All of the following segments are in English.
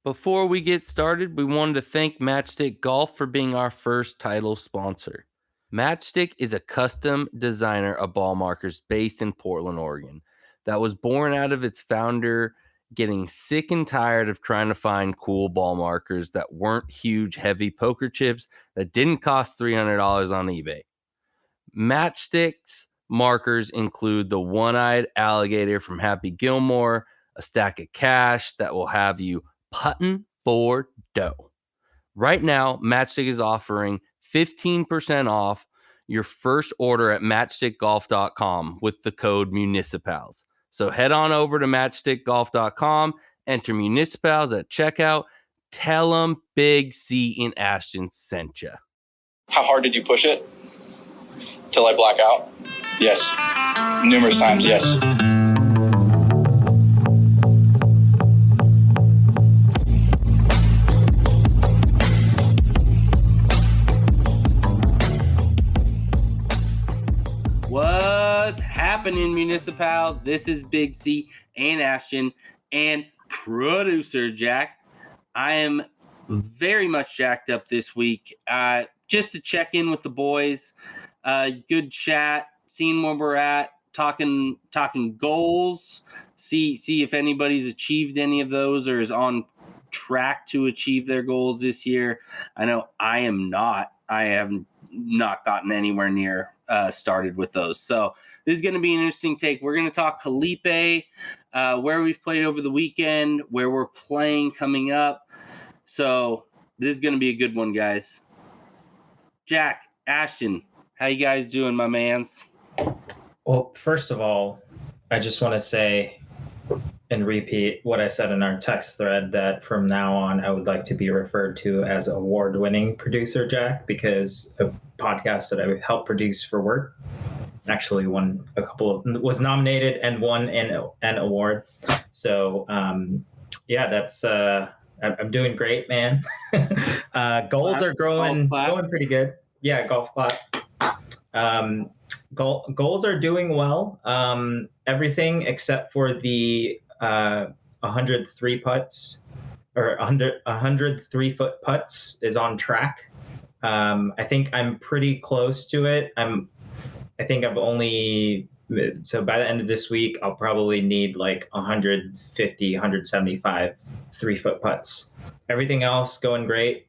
Before we get started, we wanted to thank Matchstick Golf for being our first title sponsor. Matchstick is a custom designer of ball markers based in Portland, Oregon, that was born out of its founder getting sick and tired of trying to find cool ball markers that weren't huge, heavy poker chips that didn't cost $300 on eBay. Matchstick's markers include the one-eyed alligator from Happy Gilmore, a stack of cash that will have you putting for dough. Right now, Matchstick is offering 15% off your first order at matchstickgolf.com with the code Municipals. So head on over to matchstickgolf.com, enter Municipals at checkout, tell them Big C in Ashton sent you. How hard did you push it? Till I black out? Yes. Numerous times, yes. What's happening, Municipal? This is Big C and Ashton and producer Jack. I am very much jacked up this week. Just to check in with the boys. Good chat, seeing where we're at, talking goals, see if anybody's achieved any of those or is on track to achieve their goals this year. I know I am not. I have not gotten anywhere near started with those. So this is going to be an interesting take. We're going to talk Callippe, where we've played over the weekend, where we're playing coming up. So this is going to be a good one, guys. Jack, Ashton, how you guys doing, my mans? Well, first of all, I just want to say and repeat what I said in our text thread that from now on, I would like to be referred to as award-winning producer Jack, because a podcast that I helped produce for work actually was nominated and won an award. So, that's, I'm doing great, man. Goals are going pretty good. Yeah, golf clap. Goals are doing well. Everything except for the 103 putts or 103 foot putts is on track. I think I'm pretty close to it. So by the end of this week, I'll probably need like 150, 175 3-foot putts. Everything else going great.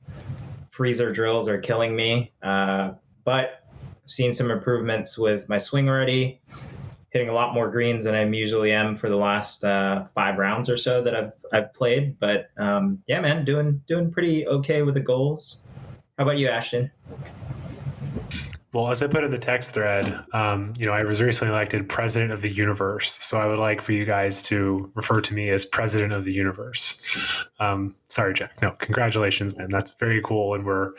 Freezer drills are killing me. But seen some improvements with my swing already, hitting a lot more greens than I usually am for the last 5 rounds or so that I've played. But man, doing pretty okay with the goals. How about you, Ashton? Well, as I put in the text thread, I was recently elected president of the universe. So I would like for you guys to refer to me as president of the universe. Sorry, Jack. No, congratulations, man. That's very cool. And we're,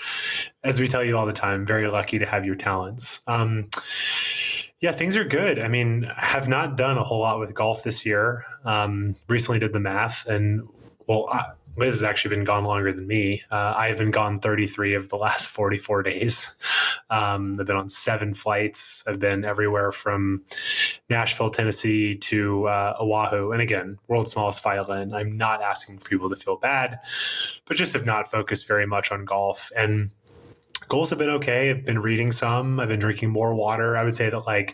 as we tell you all the time, very lucky to have your talents. Things are good. I mean, I have not done a whole lot with golf this year. Recently did the math and Liz has actually been gone longer than me. I have been gone 33 of the last 44 days. I've been on 7 flights. I've been everywhere from Nashville, Tennessee to Oahu. And again, world's smallest violin. I'm not asking for people to feel bad, but just have not focused very much on golf. And goals have been okay. I've been reading some. I've been drinking more water. I would say that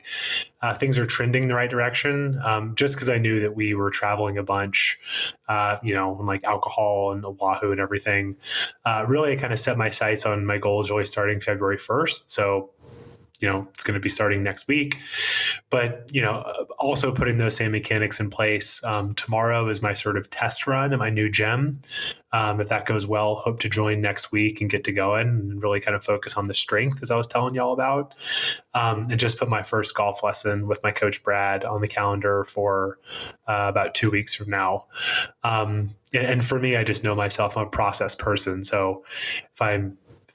things are trending in the right direction. Just because I knew that we were traveling a bunch, and like alcohol and Oahu and everything. Really, I kind of set my sights on my goals really starting February 1st. So, it's going to be starting next week. But, also putting those same mechanics in place. Tomorrow is my sort of test run at my new gym. If that goes well, hope to join next week and get to going and really kind of focus on the strength, as I was telling y'all about. And just put my first golf lesson with my coach, Brad, on the calendar for about 2 weeks from now. And for me, I just know myself. I'm a process person. So if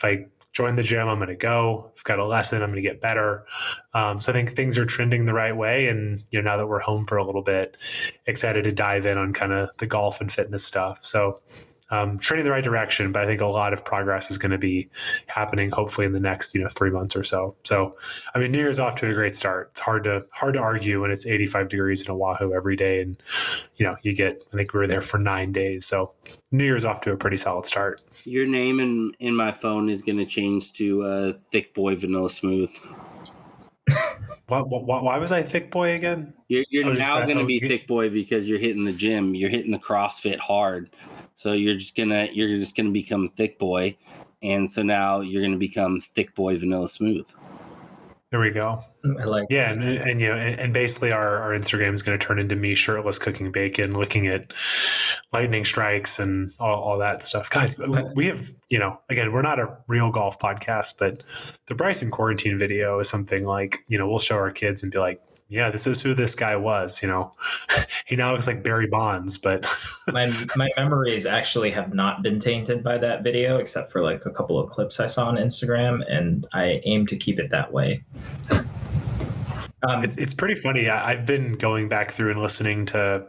I join the gym, I'm going to go. I've got a lesson, I'm going to get better. So I think things are trending the right way. And, now that we're home for a little bit, excited to dive in on kind of the golf and fitness stuff. So trending in the right direction, but I think a lot of progress is going to be happening hopefully in the next 3 months or so. So, I mean, New Year's off to a great start. It's hard to argue when it's 85 degrees in Oahu every day, and you get, I think we were there for 9 days. So New Year's off to a pretty solid start. Your name in my phone is going to change to Thick Boy Vanilla Smooth. Why was I Thick Boy again? You're now going to be Thick Boy because you're hitting the gym. You're hitting the CrossFit hard. So you're just gonna become Thick Boy, and so now you're gonna become Thick Boy Vanilla Smooth. There we go. I like and basically our Instagram is going to turn into me shirtless cooking bacon, looking at lightning strikes and all that stuff. God, we have, again, we're not a real golf podcast, but the Bryson quarantine video is something like, we'll show our kids and be like, yeah, this is who this guy was. He now looks like Barry Bonds, but my memories actually have not been tainted by that video, except for like a couple of clips I saw on Instagram, and I aim to keep it that way. It's pretty funny. I've been going back through and listening to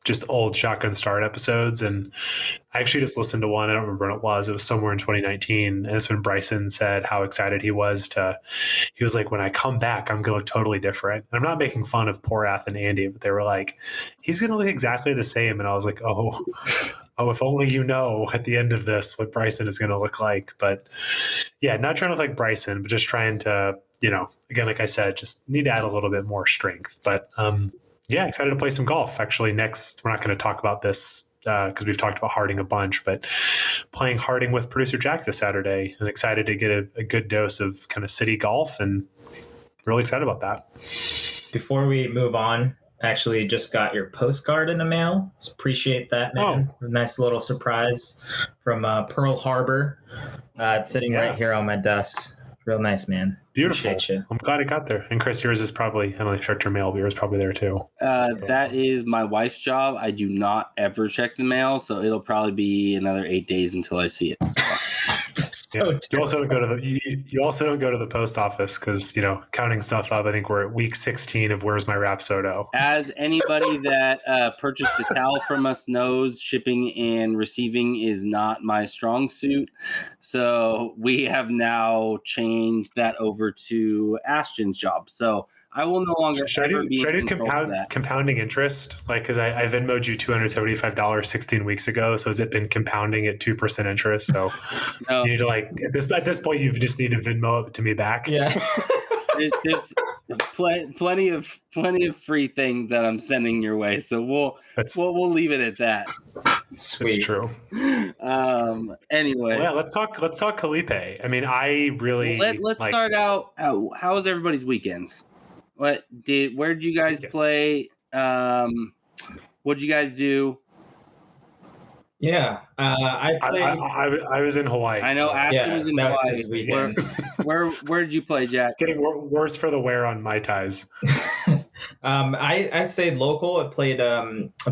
just old Shotgun Start episodes, and I actually just listened to one. I don't remember when it was. It was somewhere in 2019, and it's when Bryson said how excited he was he was like, when I come back, I'm going to look totally different. And I'm not making fun of poor Ath and Andy, but they were like, he's going to look exactly the same. And I was like, oh, if only at the end of this what Bryson is going to look like. But yeah, not trying to look like Bryson, but just trying to, again, like I said, just need to add a little bit more strength. But yeah, excited to play some golf. Actually, next, we're not going to talk about this because we've talked about Harding a bunch, but playing Harding with producer Jack this Saturday, and excited to get a good dose of kind of city golf, and really excited about that. Before we move on, actually just got your postcard in the mail. So appreciate that, man. Oh. A nice little surprise from Pearl Harbor. It's sitting right here on my desk. Real nice, man. Beautiful. Appreciate you. I'm glad it got there. And Chris, yours is probably, I don't know if you checked your mail, but yours is probably there too. That is my wife's job. I do not ever check the mail, so it'll probably be another 8 days until I see it. So you also don't go to the post office because, counting stuff up, I think we're at week 16 of Where's My Rapsodo. As anybody that purchased the towel from us knows, shipping and receiving is not my strong suit. So we have now changed that over to Ashton's job. So I will no longer should I do compounding interest? Like, because I Venmo'd you $275 16 weeks ago. So has it been compounding at 2% interest? So no. You need to at this point, you just need to Venmo it to me back. Yeah. There's plenty of free things that I'm sending your way. So we'll leave it at that. Sweet. It's true. Anyway. Well, yeah, let's talk Callippe. I mean, I really let's start out. How was everybody's weekends? Where did you guys play? What'd you guys do? Yeah, I played. I was in Hawaii. I know Ashton was in Hawaii. Where did you play, Jack? Getting worse for the wear on Mai Tais. I stayed local. I played,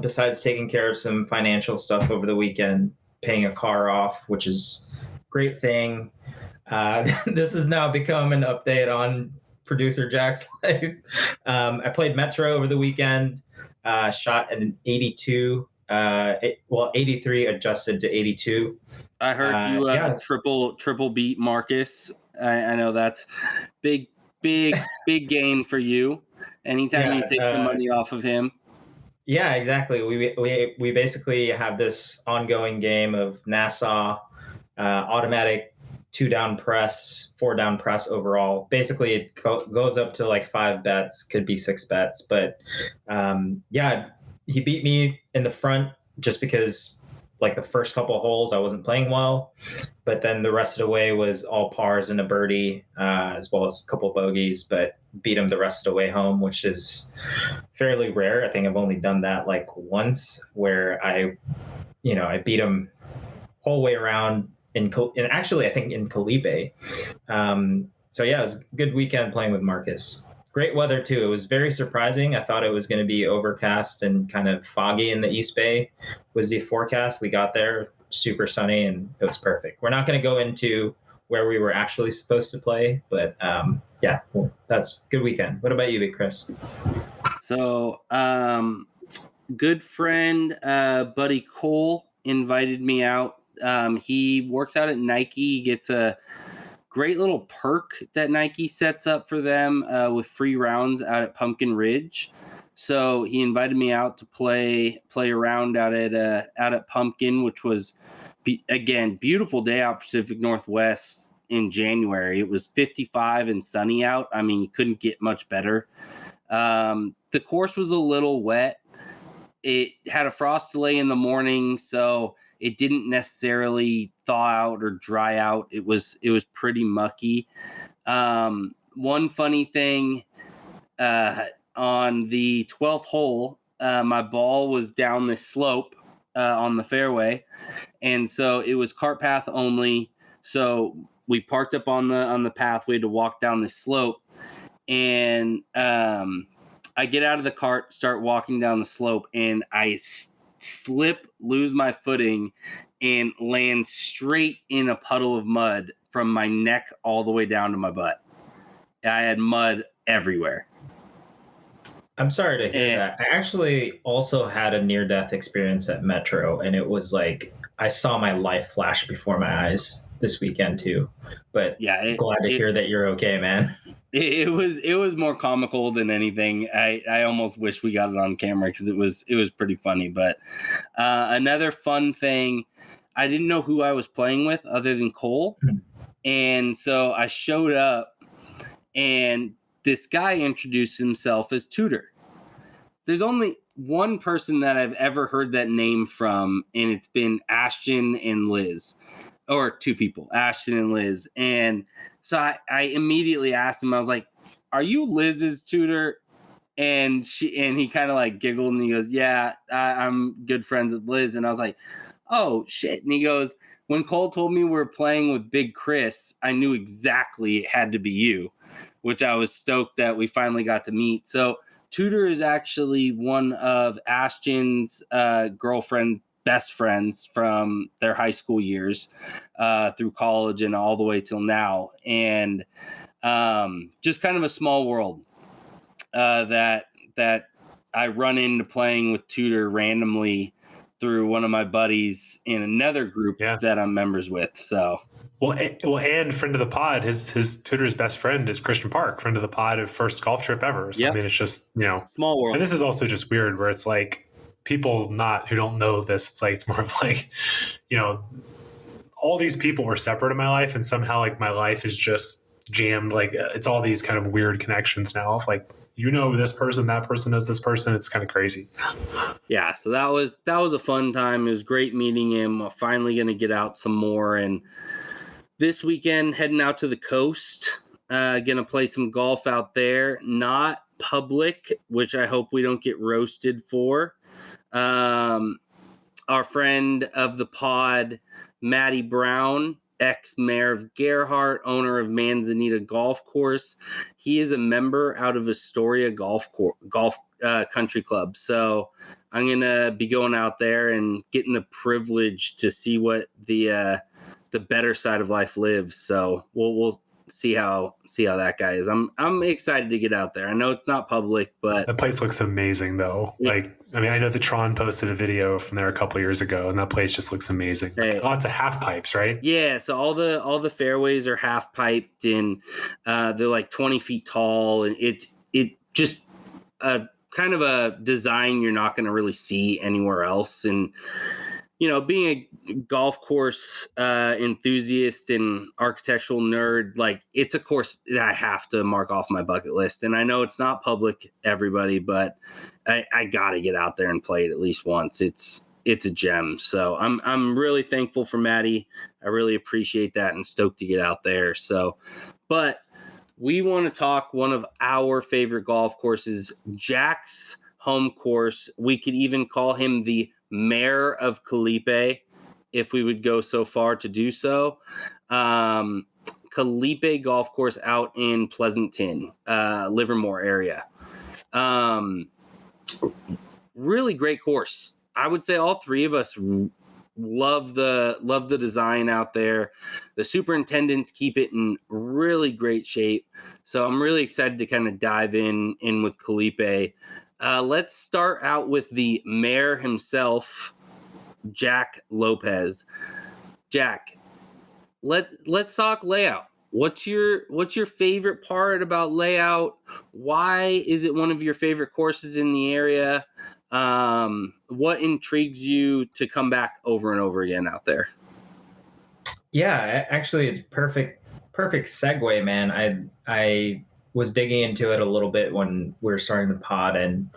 besides taking care of some financial stuff over the weekend, paying a car off, which is a great thing. This has now become an update on producer Jack's life. I played Metro over the weekend, shot at an 82. 83 adjusted to 82. I heard you triple beat Marcus. I know that's big gain for you. Anytime you take the money off of him. Yeah, exactly. We basically have this ongoing game of Nassau, automatic 2-down press, 4-down press overall. Basically, it goes up to like 5 bets, could be 6 bets, but he beat me in the front just because like the first couple of holes I wasn't playing well, but then the rest of the way was all pars and a birdie, as well as a couple of bogeys, but beat him the rest of the way home, which is fairly rare. I think I've only done that like once where I beat him whole way around and actually I think in Callippe. So yeah, it was a good weekend playing with Marcus. Great weather too. It was very surprising. I thought it was going to be overcast and kind of foggy in the East Bay was the forecast. We got there super sunny and it was perfect. We're not going to go into where we were actually supposed to play, but that's a good weekend. What about you, Big Chris? So, good friend, Buddy Cole invited me out. He works out at Nike. He gets a great little perk that Nike sets up for them with free rounds out at Pumpkin Ridge. So he invited me out to play around out at Pumpkin, which was again beautiful day out Pacific Northwest in January. It was 55 and sunny out. I mean, you couldn't get much better. The course was a little wet. It had a frost delay in the morning, so it didn't necessarily thaw out or dry out. It was pretty mucky. One funny thing, on the 12th hole, my ball was down this slope on the fairway, and so it was cart path only. So we parked up on the pathway to walk down this slope, and I get out of the cart, start walking down the slope, and I slip, lose my footing, and land straight in a puddle of mud from my neck all the way down to my butt. I had mud everywhere. I'm sorry to hear that. I actually also had a near-death experience at Metro, and it was like I saw my life flash before my eyes this weekend too. But yeah, glad to hear that you're okay, man. It was more comical than anything. I almost wish we got it on camera because it was pretty funny. But another fun thing, I didn't know who I was playing with other than Cole, and so I showed up, and this guy introduced himself as Tudor. There's only one person that I've ever heard that name from, and it's been Ashton and Liz, or two people, Ashton and Liz. And so I immediately asked him, I was like, "Are you Liz's tutor?" And he kind of like giggled and he goes, "Yeah, I'm good friends with Liz." And I was like, "Oh shit." And he goes, "When Cole told me we were playing with Big Chris, I knew exactly it had to be you," which I was stoked that we finally got to meet. So Tudor is actually one of Ashton's girlfriend's best friends from their high school years through college and all the way till now. And just kind of a small world that I run into playing with Tudor randomly through one of my buddies in another group that I'm members with. So. Well, and friend of the pod, his tutor's best friend is Christian Park, friend of the pod of first golf trip ever. So, I mean, it's just, small world. And this is also just weird where it's like people who don't know this, it's like, it's more of like, all these people were separate in my life and somehow like my life is just jammed. Like it's all these kind of weird connections now of like, this person, that person knows this person. It's kind of crazy. Yeah. So that was a fun time. It was great meeting him. I'm finally going to get out some more, and this weekend, heading out to the coast, going to play some golf out there. Not public, which I hope we don't get roasted for. Our friend of the pod, Matty Brown, ex-mayor of Gerhardt, owner of Manzanita Golf Course. He is a member out of Astoria Golf Country Club. So I'm going to be going out there and getting the privilege to see what the better side of life lives. So we'll see how that guy is. I'm excited to get out there. I know it's not public, but that place looks amazing though. Yeah. Like, I mean, I know that Tron posted a video from there a couple of years ago, and that place just looks amazing. Hey, lots of half pipes, right? Yeah. So all the fairways are half piped, and they're like 20 feet tall, and it just kind of a design you're not going to really see anywhere else. And being a golf course enthusiast and architectural nerd, like it's a course that I have to mark off my bucket list. And I know it's not public, everybody, but I got to get out there and play it at least once. It's a gem. So I'm really thankful for Maddie. I really appreciate that and stoked to get out there. So, but we want to talk one of our favorite golf courses, Jack's home course. We could even call him the mayor of Callippe, if we would go so far to do so. Callippe Golf Course out in Pleasanton, Livermore area. Really great course. I would say all three of us love the design out there. The superintendents keep it in really great shape. So I'm really excited to kind of dive in with Callippe. Let's start out with the mayor himself, Jack Lopez. Jack, let's talk layout. What's your favorite part about layout? Why is it one of your favorite courses in the area? What intrigues you to come back over and over again out there? Yeah, actually, it's perfect segue, man. I was digging into it a little bit when we were starting the pod, and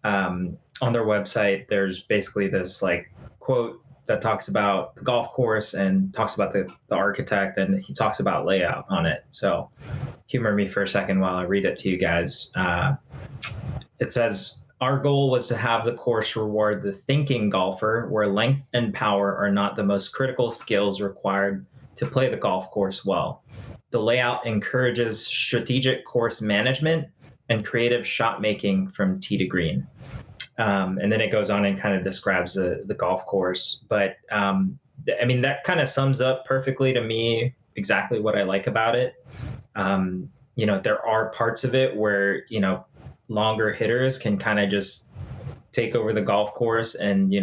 on their website, there's basically this like quote that talks about the golf course and talks about the architect, and he talks about layout on it. So humor me for a second while I read it to you guys. It says, our goal was to have the course reward the thinking golfer, where length and power are not the most critical skills required to play the golf course well. The layout encourages strategic course management and creative shot making from tee to green. And then it goes on and kind of describes the golf course. But I mean, that kind of sums up perfectly to me exactly what I like about it. There are parts of it where, longer hitters can kind of just take over the golf course and,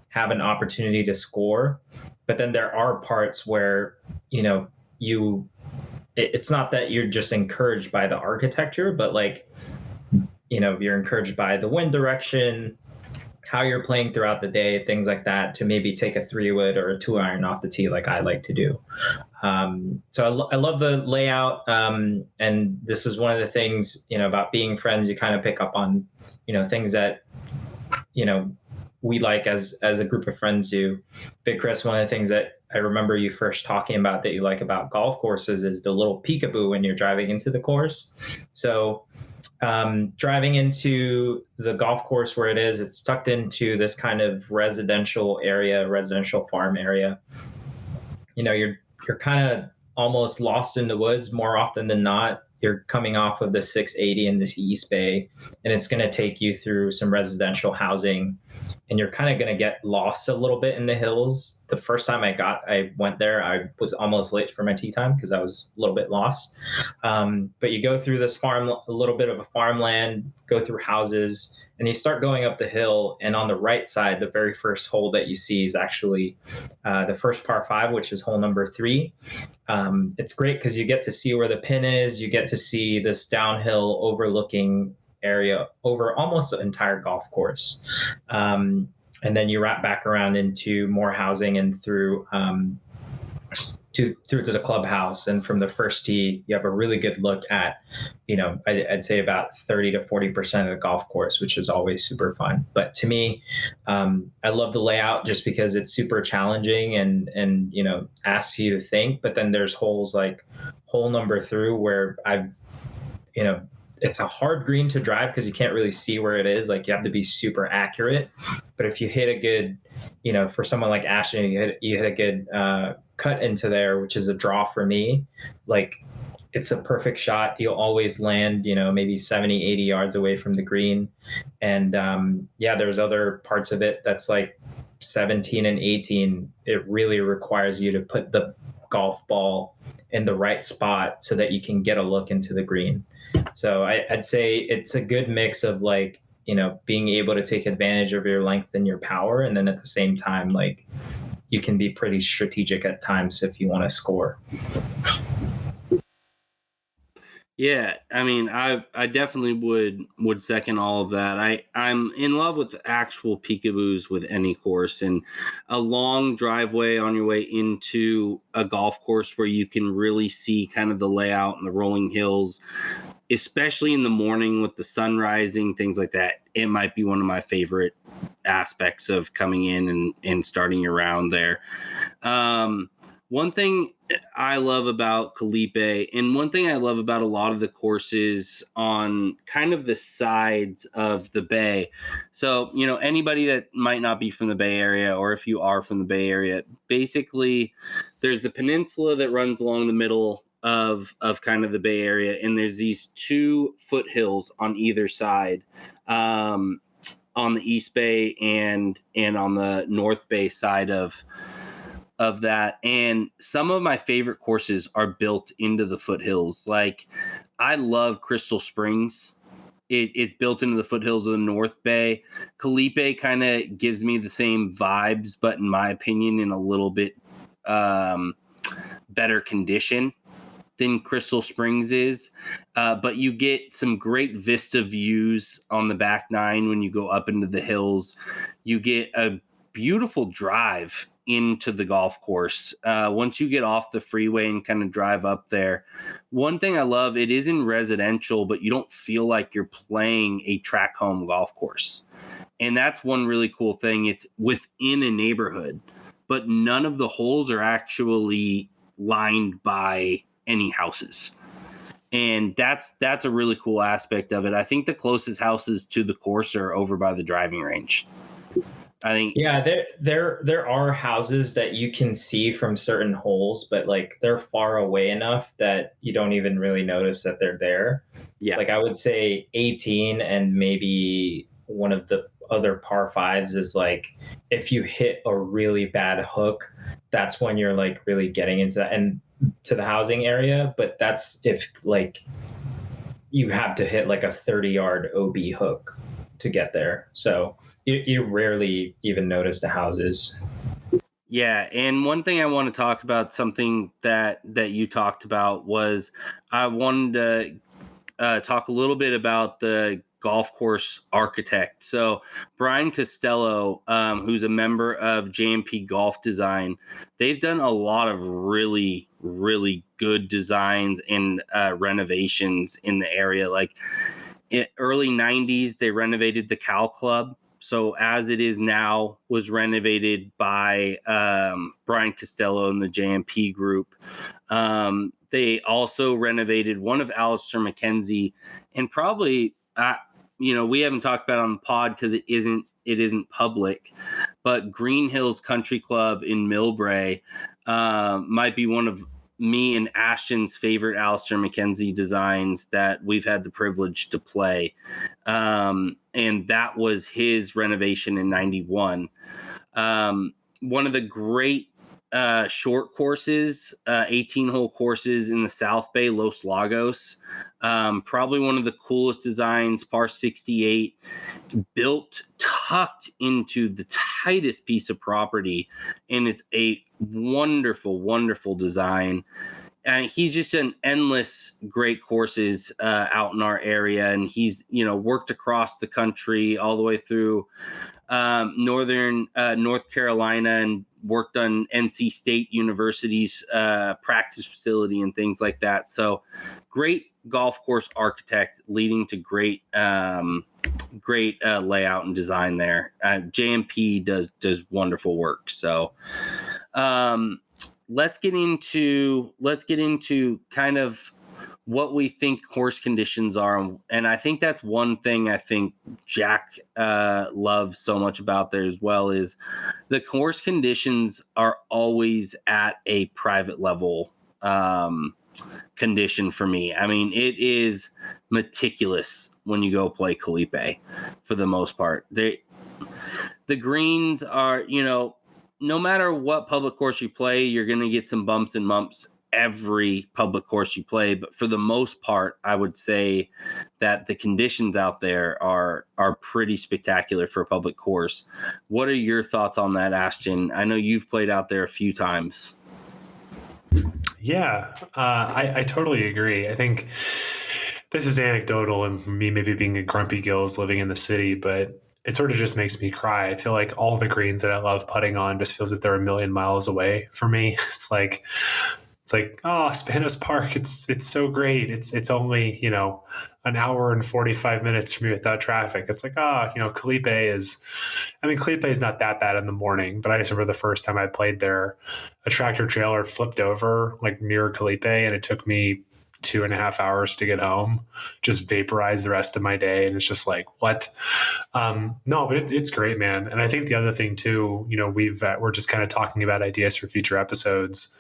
have an opportunity to score. But then there are parts where, it's not that you're just encouraged by the architecture, but like, you're encouraged by the wind direction, how you're playing throughout the day, things like that, to maybe take a 3-wood or a 2-iron off the tee like I like to do. So I love the layout. And this is one of the things, about being friends, you kind of pick up on, things that, we like as a group of friends do. Big Chris, one of the things that I remember you first talking about that you like about golf courses is the little peekaboo when you're driving into the course. So driving into the golf course where it is, it's tucked into this kind of residential farm area. You're kind of almost lost in the woods more often than not. You're coming off of the 680 in this East Bay, and it's going to take you through some residential housing, and you're kind of going to get lost a little bit in the hills. The first time I went there, I was almost late for my tee time because I was a little bit lost. But you go through this farm, a little bit of a farmland, go through houses, and you start going up the hill. And on the right side, the very first hole that you see is actually the first par 5, which is hole number 3. It's great because you get to see where the pin is. You get to see this downhill overlooking area over almost the entire golf course. And then you wrap back around into more housing and through to the clubhouse. And from the first tee, you have a really good look at, I'd say about 30 to 40% of the golf course, which is always super fun. But to me, I love the layout just because it's super challenging and asks you to think. But then there's holes like hole number 3 where it's a hard green to drive because you can't really see where it is. Like, you have to be super accurate. But if you hit a good, for someone like Ashton, you hit a good cut into there, which is a draw for me. Like, it's a perfect shot. You'll always land, maybe 70, 80 yards away from the green. And there's other parts of it that's like 17 and 18. It really requires you to put the golf ball in the right spot so that you can get a look into the green. So I'd say it's a good mix of like, being able to take advantage of your length and your power. And then at the same time, like, you can be pretty strategic at times if you want to score. Yeah, I mean, I definitely would second all of that. I'm in love with actual peekaboos with any course, and a long driveway on your way into a golf course where you can really see kind of the layout and the rolling hills, especially in the morning with the sun rising, things like that. It might be one of my favorite aspects of coming in and starting your round there. One thing I love about Callippe, and one thing I love about a lot of the courses on kind of the sides of the Bay. So, anybody that might not be from the Bay Area, or if you are from the Bay Area, basically there's the peninsula that runs along the middle of kind of the Bay Area, and there's these 2 foothills on either side, on the East Bay and on the North Bay side of that. And some of my favorite courses are built into the foothills. Like, I love Crystal Springs It's built into the foothills of the North Bay. Callippe kind of gives me the same vibes, but in my opinion, in a little bit better condition than Crystal Springs is. But you get some great vista views on the back nine when you go up into the hills. You get a beautiful drive into the golf course. Once you get off the freeway and kind of drive up there, one thing I love, it isn't residential, but you don't feel like you're playing a track home golf course. And that's one really cool thing. It's within a neighborhood, but none of the holes are actually lined by any houses. And that's a really cool aspect of it. I think the closest houses to the course are over by the driving range. I think there are houses that you can see from certain holes, but like they're far away enough that you don't even really notice that they're there. Yeah. Like I would say 18 and maybe one of the other par fives is like if you hit a really bad hook, that's when you're like really getting into that and to the housing area. But that's if like you have to hit like a 30-yard OB hook to get there. So you rarely even notice the houses. Yeah, and one thing I want to talk about, something that you talked about, was I wanted to talk a little bit about the golf course architect. So Brian Costello, who's a member of JMP Golf Design, they've done a lot of really, really good designs and renovations in the area. Like in early 90s, they renovated the Cal Club. So as it is now, was renovated by Brian Costello and the JMP group. They also renovated one of Alistair McKenzie, and probably, we haven't talked about it on the pod because it isn't public, but Green Hills Country Club in Millbrae might be one of me and Ashton's favorite Alistair McKenzie designs that we've had the privilege to play. And that was his renovation in 91. One of the great short courses, 18-hole courses in the South Bay, Los Lagos. Probably one of the coolest designs, par 68, built tucked into the tightest piece of property. And it's a wonderful, wonderful design. And he's just an endless great courses out in our area. And he's, worked across the country all the way through northern North Carolina and worked on NC State University's practice facility and things like that. So great golf course architect leading to great layout and design there. JMP does wonderful work. So let's get into kind of what we think course conditions are. And I think that's one thing I think Jack loves so much about there as well, is the course conditions are always at a private level condition for me. I mean, it is meticulous when you go play Callippe for the most part. The greens are, no matter what public course you play, you're going to get some bumps and bumps every public course you play. But for the most part, I would say that the conditions out there are pretty spectacular for a public course. What are your thoughts on that, Ashton? I know you've played out there a few times. Yeah, I totally agree. I think this is anecdotal and me maybe being a grumpy gills living in the city, but it sort of just makes me cry. I feel like all the greens that I love putting on just feels like they're a million miles away for me. It's like, oh, Spanos Park, it's so great. It's only, an hour and 45 minutes for me without traffic. It's like, Callippe is not that bad in the morning, but I just remember the first time I played there, a tractor trailer flipped over like near Callippe, and it took me 2.5 hours to get home, just vaporize the rest of my day. And it's just like, what? No, but it's great, man. And I think the other thing too, we're just kind of talking about ideas for future episodes.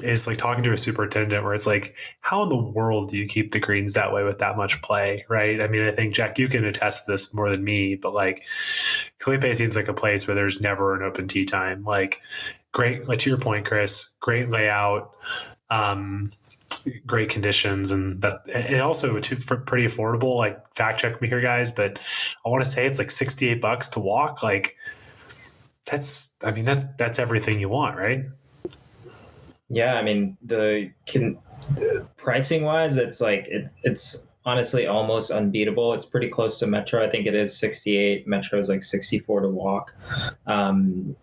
Is like talking to a superintendent where it's like, how in the world do you keep the greens that way with that much play? Right. I mean, I think Jack, you can attest to this more than me, but like Callippe seems like a place where there's never an open tee time. Like great, like to your point, Chris, great layout. great conditions, and also pretty affordable. Like, fact check me here, guys, but I want to say it's like $68 to walk. Like, that's everything you want, right? Yeah, I mean the pricing wise, it's like it's honestly almost unbeatable. It's pretty close to Metro. I think it is 68. Metro is like 64 to walk. And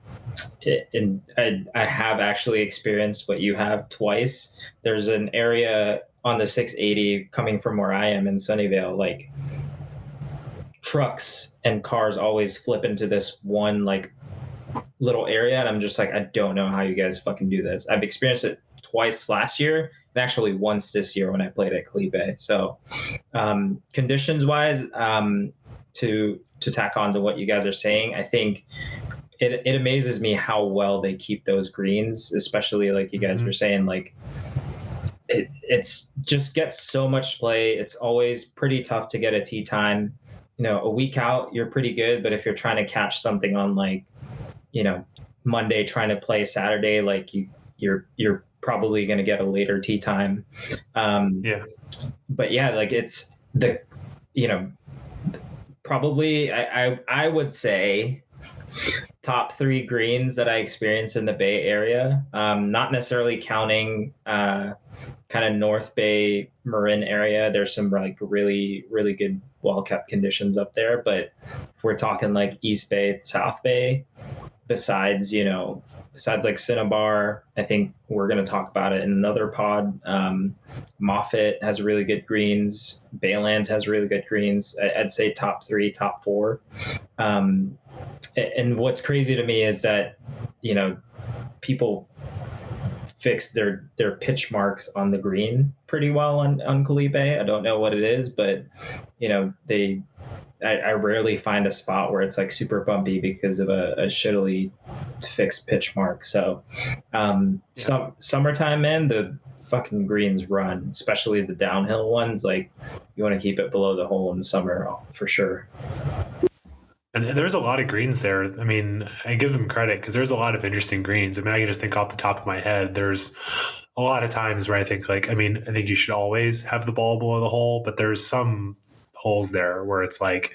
I have actually experienced what you have twice. There's an area on the 680 coming from where I am in Sunnyvale, like trucks and cars always flip into this one like little area, and I'm just like, I don't know how you guys fucking do this. I've experienced it twice last year and actually once this year when I played at Callippe. So conditions wise, to tack on to what you guys are saying, I think it amazes me how well they keep those greens, especially like you guys were saying, like it's just gets so much play. It's always pretty tough to get a tee time. You know, a week out, you're pretty good, but if you're trying to catch something on like, you know, Monday trying to play Saturday, like you're probably going to get a later tee time. But yeah, like it's the, you know, probably I would say top 3 greens that I experienced in the Bay Area. Not necessarily counting kind of North Bay, Marin area. There's some like really, really good well-kept conditions up there. But if we're talking like East Bay, South Bay, besides like Cinnabar, I think we're going to talk about it in another pod. Moffett has really good greens. Baylands has really good greens. I'd say top 3, top 4. And what's crazy to me is that, you know, people fix their pitch marks on the green pretty well on Callippe. I don't know what it is, but you know, I rarely find a spot where it's like super bumpy because of a shittily fixed pitch mark. So summertime, man, the fucking greens run, especially the downhill ones. Like, you want to keep it below the hole in the summer for sure. And there's a lot of greens there. I mean, I give them credit because there's a lot of interesting greens. I mean, I can just think off the top of my head, there's a lot of times where I think like, I mean, I think you should always have the ball below the hole, but there's some holes there where it's like,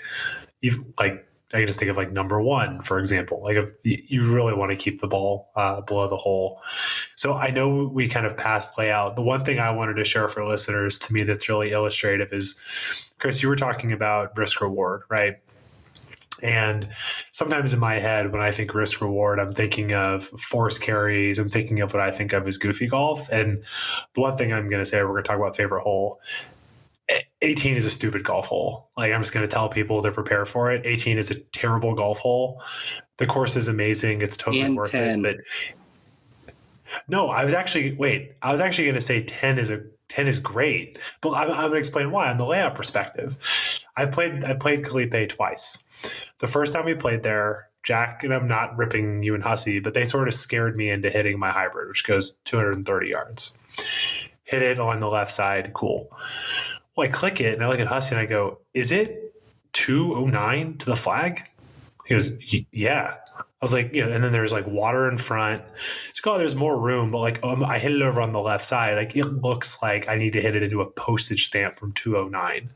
I can just think of like number 1, for example. Like, if you really want to keep the ball below the hole. So I know we kind of passed layout. The one thing I wanted to share for listeners, to me, that's really illustrative is, Chris, you were talking about risk reward, right? And sometimes in my head, when I think risk reward, I'm thinking of force carries. I'm thinking of what I think of as goofy golf. And the one thing I'm going to say, we're going to talk about favorite hole. 18 is a stupid golf hole. Like, I'm just going to tell people to prepare for it. 18 is a terrible golf hole. The course is amazing. It's totally worth 10. it. But no, I was actually going to say 10 is great. But I'm going to explain why on the layout perspective. I played Callippe twice. The first time we played there, Jack, and I'm not ripping you and Hussey, but they sort of scared me into hitting my hybrid, which goes 230 yards. Hit it on the left side. Cool. Well, I click it and I look at Hussey and I go, is it 209 to the flag? He goes, yeah. I was like, you know, and then there's like water in front. It's like, oh, there's more room, but like, I hit it over on the left side. Like, it looks like I need to hit it into a postage stamp from 209.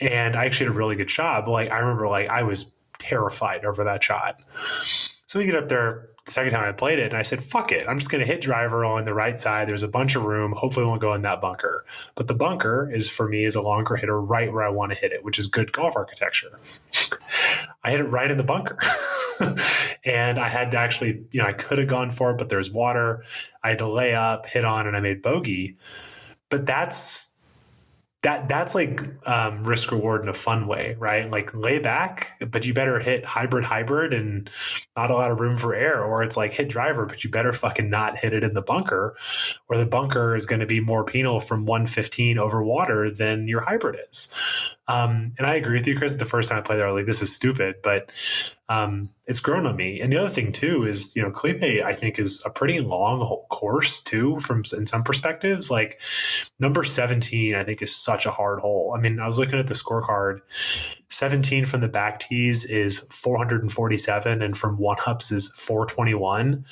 And I actually had a really good shot, but like, I remember like I was terrified over that shot. So we get up there the second time I played it and I said, fuck it. I'm just going to hit driver on the right side. There's a bunch of room. Hopefully it won't go in that bunker. But the bunker is, for me, is a longer hitter right where I want to hit it, which is good golf architecture. I hit it right in the bunker. And I had to actually, you know, I could have gone for it, but there's water. I had to lay up, hit on, and I made bogey. But that's like risk reward in a fun way, right? Like, lay back, but you better hit hybrid and not a lot of room for air. Or it's like hit driver, but you better fucking not hit it in the bunker, or the bunker is going to be more penal from 115 over water than your hybrid is. And I agree with you, Chris. The first time I played there, I was like, this is stupid, but it's grown on me. And the other thing too is, Callippe, I think, is a pretty long course too, in some perspectives. Like number 17, I think, is such a hard hole. I mean, I was looking at the scorecard. 17 from the back tees is 447, and from one ups is 421.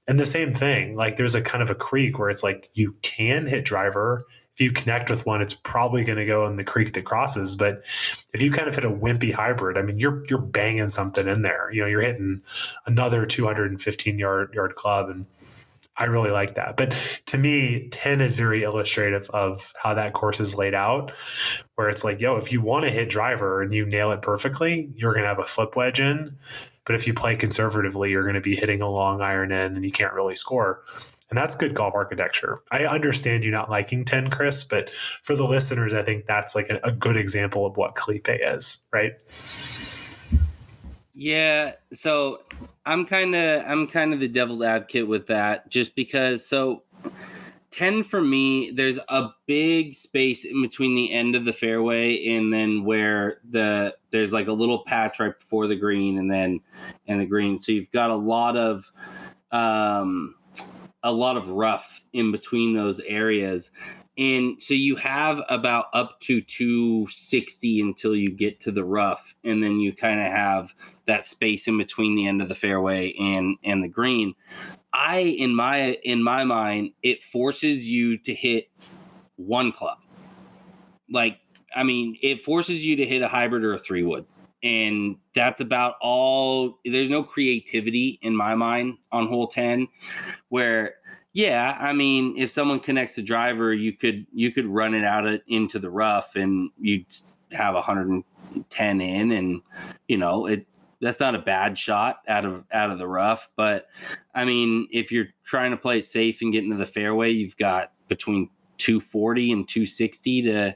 And the same thing, like there's a kind of a creek where it's like you can hit driver. If you connect with one, it's probably going to go in the creek that crosses. But if you kind of hit a wimpy hybrid, I mean, you're banging something in there. You're hitting another 215 yard club, and I really like that. But to me, 10 is very illustrative of how that course is laid out, where it's like, if you want to hit driver and you nail it perfectly, you're going to have a flip wedge in. But if you play conservatively, you're going to be hitting a long iron in and you can't really score. And that's good golf architecture. I understand you not liking 10, Chris, but for the listeners, I think that's like a good example of what Callippe is, right? Yeah, so I'm kind of the devil's advocate with that, just because 10 for me, there's a big space in between the end of the fairway and then where there's like a little patch right before the green and the green. So you've got a lot of rough in between those areas. And so you have about up to 260 until you get to the rough. And then you kind of have that space in between the end of the fairway and the green. In my mind, it forces you to hit one club. Like, I mean, it forces you to hit a hybrid or a 3-wood. And that's about all. There's no creativity in my mind on hole 10 where, yeah, I mean, if someone connects the driver, you could run it out into the rough and you'd have 110 in, and that's not a bad shot out of the rough. But I mean, if you're trying to play it safe and get into the fairway, you've got between 240 and 260 to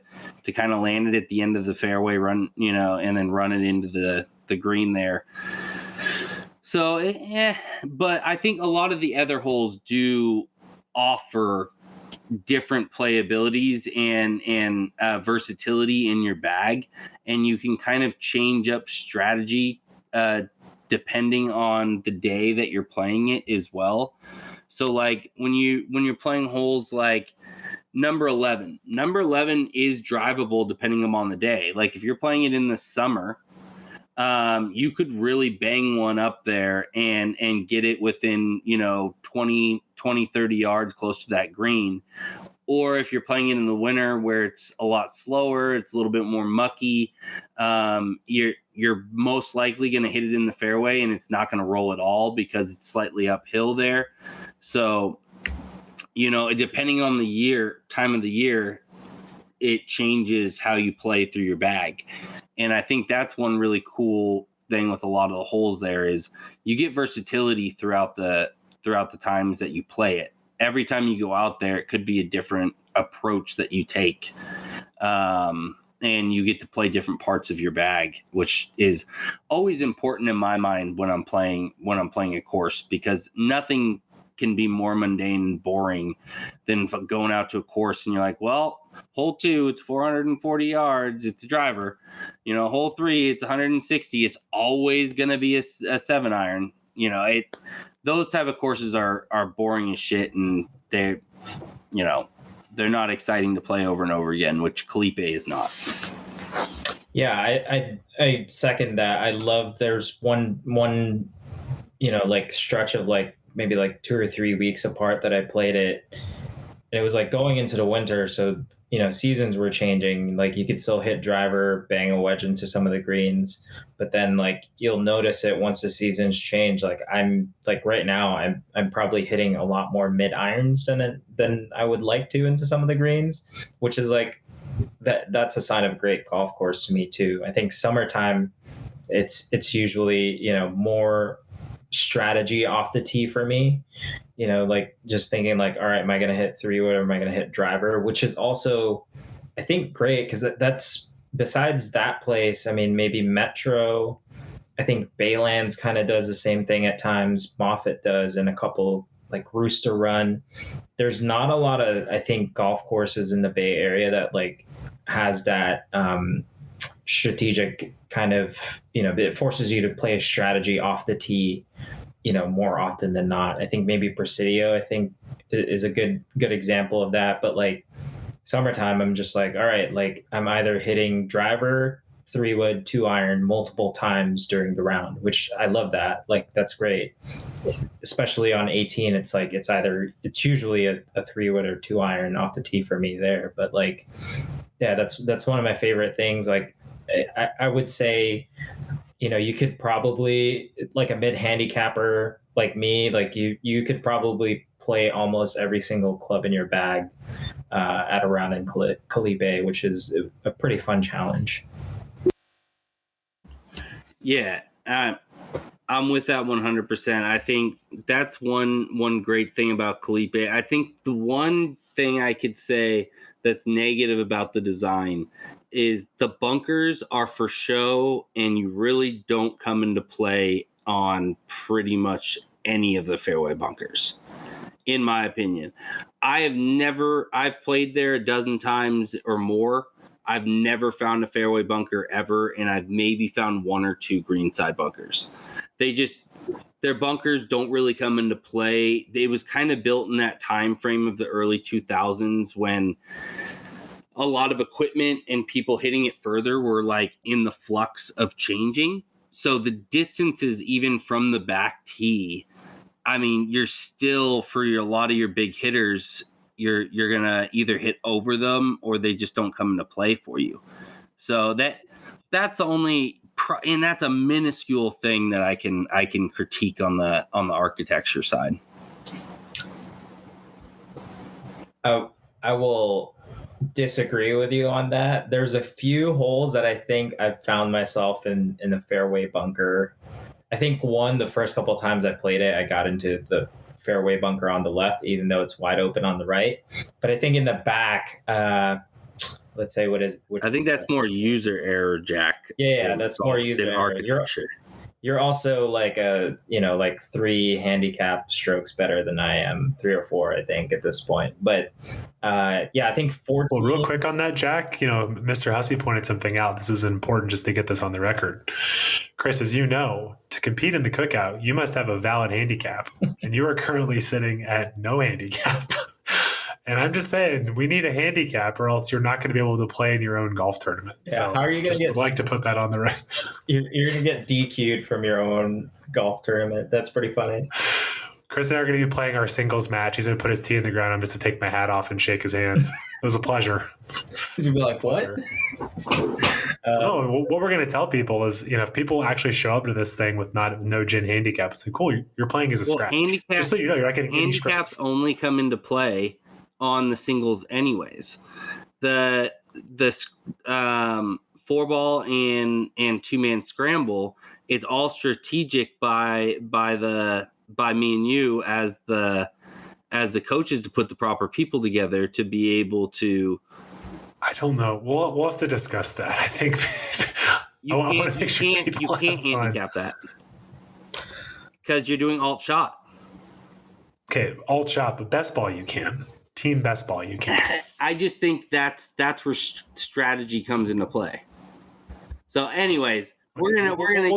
kind of land it at the end of the fairway, run, and then run it into the green there. So, but I think a lot of the other holes do offer different playabilities and versatility in your bag, and you can kind of change up strategy depending on the day that you're playing it as well. So, like when you're playing holes like number 11 is drivable depending upon the day. Like if you're playing it in the summer, you could really bang one up there and get it within 20 30 yards close to that green. Or if you're playing it in the winter where it's a lot slower, it's a little bit more mucky, you're most likely going to hit it in the fairway and it's not going to roll at all because it's slightly uphill there. So depending on the time of the year, it changes how you play through your bag. And I think that's one really cool thing with a lot of the holes there is you get versatility throughout the times that you play it. Every time you go out there, it could be a different approach that you take. And you get to play different parts of your bag, which is always important in my mind when I'm playing a course, because nothing can be more mundane and boring than going out to a course and you're like, well, hole 2, it's 440 yards. It's a driver. Hole 3, it's 160. It's always going to be a 7-iron. Those type of courses are boring as shit, and they're not exciting to play over and over again, which Callippe is not. Yeah, I second that. I love there's one like stretch of like maybe like 2 or 3 weeks apart that I played it. And it was like going into the winter, so seasons were changing. Like you could still hit driver, bang a wedge into some of the greens, but then like you'll notice it once the seasons change. Like I'm like right now, I'm probably hitting a lot more mid irons than I would like to into some of the greens, which is like that's a sign of a great golf course to me too. I think summertime, it's usually more strategy off the tee for me. Like just thinking like, all right, am I going to hit 3-wood or am I going to hit driver? Which is also, I think, great because that's besides that place. I mean, maybe Metro. I think Baylands kind of does the same thing at times. Moffett does, and a couple like Rooster Run. There's not a lot of, I think, golf courses in the Bay Area that like has that strategic kind of, it forces you to play a strategy off the tee, more often than not. I think maybe Presidio, is a good example of that. But like summertime, I'm just like, all right, like I'm either hitting driver, 3-wood, 2-iron multiple times during the round, which I love that. Like that's great. Especially on 18, it's like it's usually a 3-wood or 2-iron off the tee for me there. But like, yeah, that's one of my favorite things. Like I would say, you could probably, like a mid handicapper like me, like you could probably play almost every single club in your bag at a round in Callippe, which is a pretty fun challenge. Yeah, I'm with that 100%. I think that's one great thing about Callippe. I think the one thing I could say that's negative about the design is the bunkers are for show, and you really don't come into play on pretty much any of the fairway bunkers, in my opinion. I've played there a dozen times or more. I've never found a fairway bunker ever, and I've maybe found 1 or 2 greenside bunkers. Their bunkers don't really come into play. It was kind of built in that time frame of the early 2000s when a lot of equipment and people hitting it further were like in the flux of changing. So the distances, even from the back tee, I mean, you're still, for a lot of your big hitters, you're gonna either hit over them or they just don't come into play for you. So that's only, and that's a minuscule thing that I can critique on the architecture side. I will disagree with you on that. There's a few holes that I think I've found myself in a fairway bunker. I think the first couple of times I played it, I got into the fairway bunker on the left, even though it's wide open on the right. But I think in the back, let's say I think that's more user error, Jack. Yeah, that's more user error. Architecture. You're also like like 3 handicap strokes better than I am, 3 or 4, I think, at this point. But I think 14. Well, real quick on that, Jack, Mr. Hussey pointed something out. This is important just to get this on the record. Chris, as you know, to compete in the cookout, you must have a valid handicap, and you are currently sitting at no handicap. And I'm just saying, we need a handicap, or else you're not going to be able to play in your own golf tournament. Yeah, so how are you going to get? Would like to put that on the record. You're going to get DQ'd from your own golf tournament. That's pretty funny. Chris and I are going to be playing our singles match. He's going to put his tee in the ground. I'm just to take my hat off and shake his hand. It was a pleasure. You'd be like, what? No, what we're going to tell people is, if people actually show up to this thing with no gin handicap, it's like, cool, you're playing as a scratch. Just so you know, you're not getting handicaps only come into play on the singles anyways. The 4-ball and 2-man scramble, it's all strategic by me and you as the coaches to put the proper people together to be able to. I don't know. We'll have to discuss that. I think you can't handicap that because you're doing alt shot. Okay, alt shot, but best ball you can. Team best ball you can. I just think that's where strategy comes into play. So, anyways, we'll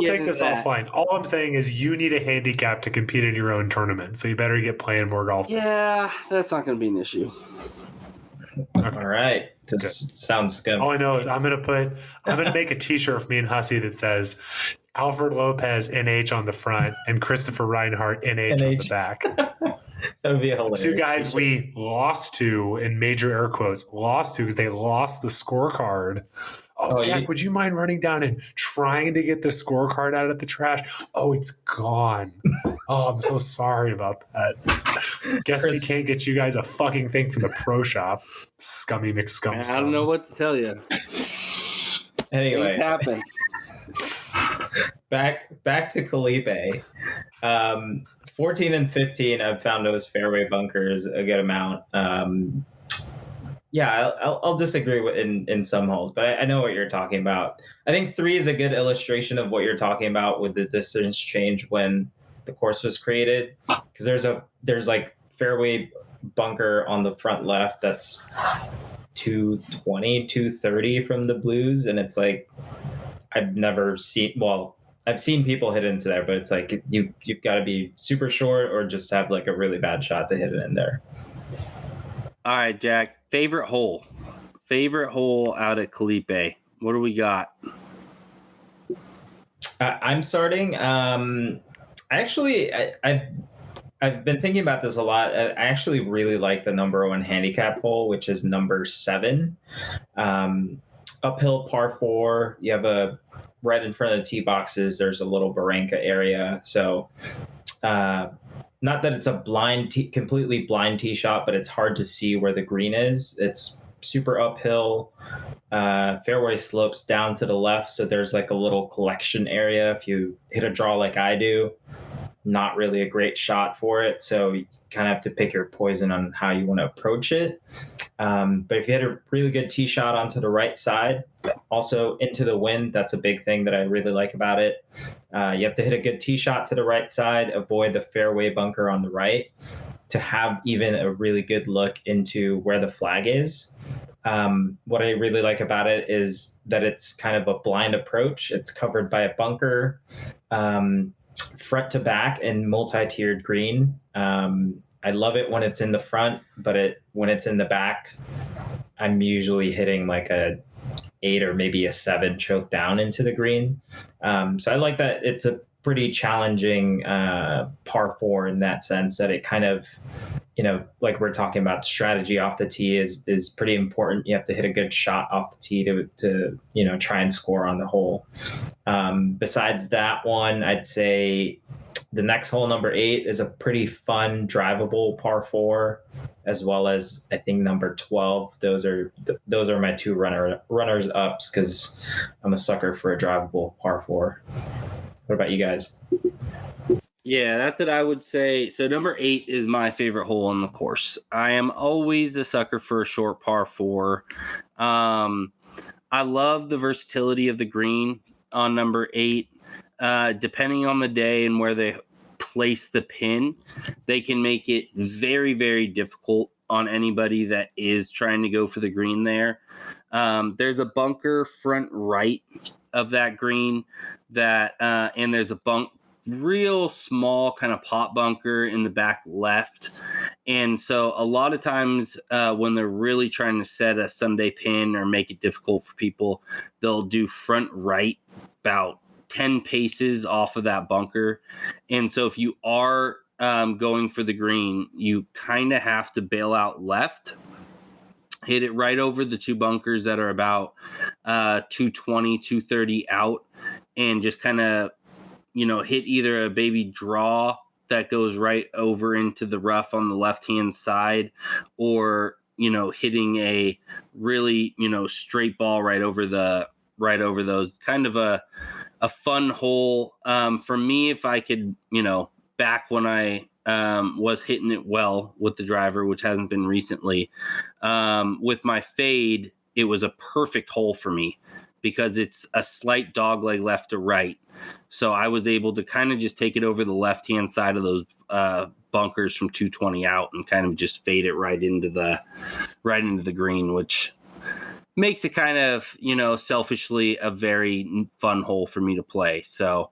take this offline. All I'm saying is you need a handicap to compete in your own tournament, so you better get playing more golf. Yeah, that's not going to be an issue. Okay. All right, this sounds good. All I know is I'm gonna make a T-shirt for me and Hussey that says Alfred Lopez NH on the front and Christopher Reinhardt NH on the back. That would be hilarious. 2 guys we lost to, in major air quotes, because they lost the scorecard. Oh, Jack, would you mind running down and trying to get the scorecard out of the trash? Oh, it's gone. Oh, I'm so sorry about that. Guess we can't get you guys a fucking thing from the pro shop. Scummy McScum. I don't know what to tell you. Anyway, things happen. Back to Callippe. 14 and 15, I've found those fairway bunkers a good amount. I'll disagree in some holes, but I know what you're talking about. I think 3 is a good illustration of what you're talking about with the distance change when the course was created, because there's like fairway bunker on the front left that's 220, 230 from the blues. And it's like, I've seen people hit into there, but it's like you've got to be super short or just have like a really bad shot to hit it in there. All right, Jack. Favorite hole out at Callippe. What do we got? I'm starting. I've been thinking about this a lot. I actually really like the number 1 handicap hole, which is number 7. Uphill par 4. You have a right in front of the tee boxes. There's a little barranca area. So, not that it's a completely blind tee shot, but it's hard to see where the green is. It's super uphill. Fairway slopes down to the left. So there's like a little collection area. If you hit a draw like I do, not really a great shot for it. So you kind of have to pick your poison on how you want to approach it. But if you had a really good tee shot onto the right side, also into the wind, that's a big thing that I really like about it. You have to hit a good tee shot to the right side, avoid the fairway bunker on the right to have even a really good look into where the flag is. What I really like about it is that it's kind of a blind approach. It's covered by a bunker, front to back and multi-tiered green. I love it when it's in the front, but when it's in the back, I'm usually hitting like a 8 or maybe a 7 choke down into the green. So I like that it's a pretty challenging par 4 in that sense, that it kind of, like we're talking about, strategy off the tee is pretty important. You have to hit a good shot off the tee to try and score on the hole. Besides that one, I'd say the next hole, number 8, is a pretty fun, drivable par 4, as well as I think number 12. Those are my 2 runners ups because I'm a sucker for a drivable par 4. What about you guys? Yeah, that's what I would say. So number 8 is my favorite hole on the course. I am always a sucker for a short par 4. I love the versatility of the green on number 8. Depending on the day and where they place the pin, they can make it very, very difficult on anybody that is trying to go for the green there. There's a bunker front right of that green and there's a real small kind of pot bunker in the back left. And so a lot of times when they're really trying to set a Sunday pin or make it difficult for people, they'll do front right about 10 paces off of that bunker. And so if you are going for the green, you kind of have to bail out left, hit it right over the 2 bunkers that are about 220, 230 out, and just kind of, hit either a baby draw that goes right over into the rough on the left-hand side, or, hitting a really, straight ball right over those. Kind of a fun hole. For me, if I could, back when I was hitting it well with the driver, which hasn't been recently, with my fade, it was a perfect hole for me because it's a slight dogleg left to right. So I was able to kind of just take it over the left-hand side of those bunkers from 220 out and kind of just fade it right into the green, which makes it kind of, selfishly a very fun hole for me to play. So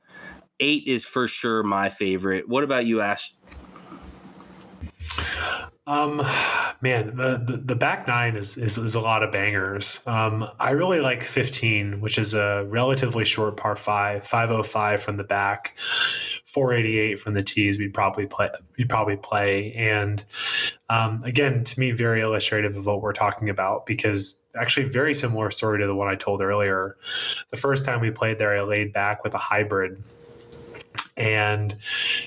8 is for sure my favorite. What about you, Ash? Man, the back 9 is a lot of bangers. I really like 15, which is a relatively short par 5, 505 from the back, 488 from the tees. We'd probably play. And again, to me, very illustrative of what we're talking about, because actually very similar story to the one I told earlier. The first time we played there, I laid back with a hybrid. And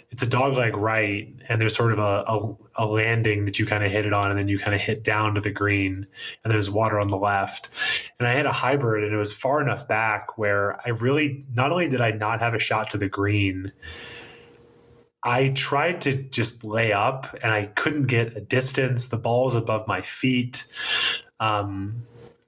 it's a dogleg right, and there's sort of a landing that you kind of hit it on, and then you kind of hit down to the green, and there's water on the left. And I had a hybrid, and it was far enough back where I really, not only did I not have a shot to the green, I tried to just lay up, and I couldn't get a distance. The ball was above my feet.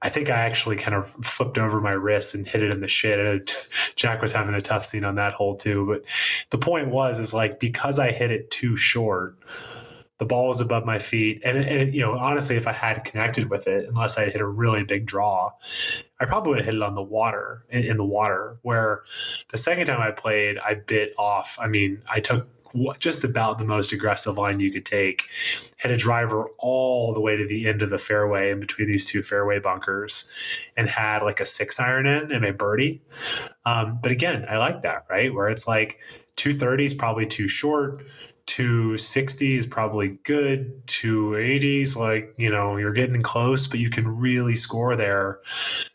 I think I actually kind of flipped over my wrist and hit it in the shit. Jack was having a tough scene on that hole too. But the point is like, because I hit it too short, The ball was above my feet. And honestly, if I had connected with it, unless I hit a really big draw, I probably would have hit it on the water, in the water, where the second time I played, I bit off. I mean, I took just about the most aggressive line you could take, hit a driver all the way to the end of the fairway in between these two fairway bunkers, and had like a 6-iron in and a birdie. But again, I like that, right? Where it's like 230 is probably too short. 260 is probably good. 280 is like, you're getting close, but you can really score there.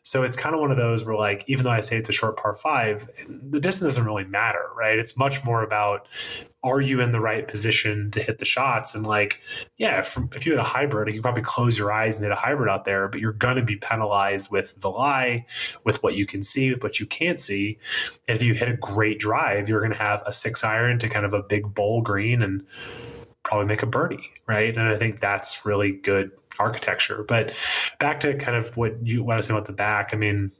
So it's kind of one of those where, like, even though I say it's a short par 5, the distance doesn't really matter, right? It's much more about, are you in the right position to hit the shots? And like, yeah, if you had a hybrid, you can probably close your eyes and hit a hybrid out there, but you're going to be penalized with the lie, with what you can see, with what you can't see. If you hit a great drive, you're going to have a 6-iron to kind of a big bowl green and probably make a birdie, right? And I think that's really good architecture. But back to kind of what I was saying about the back, I mean,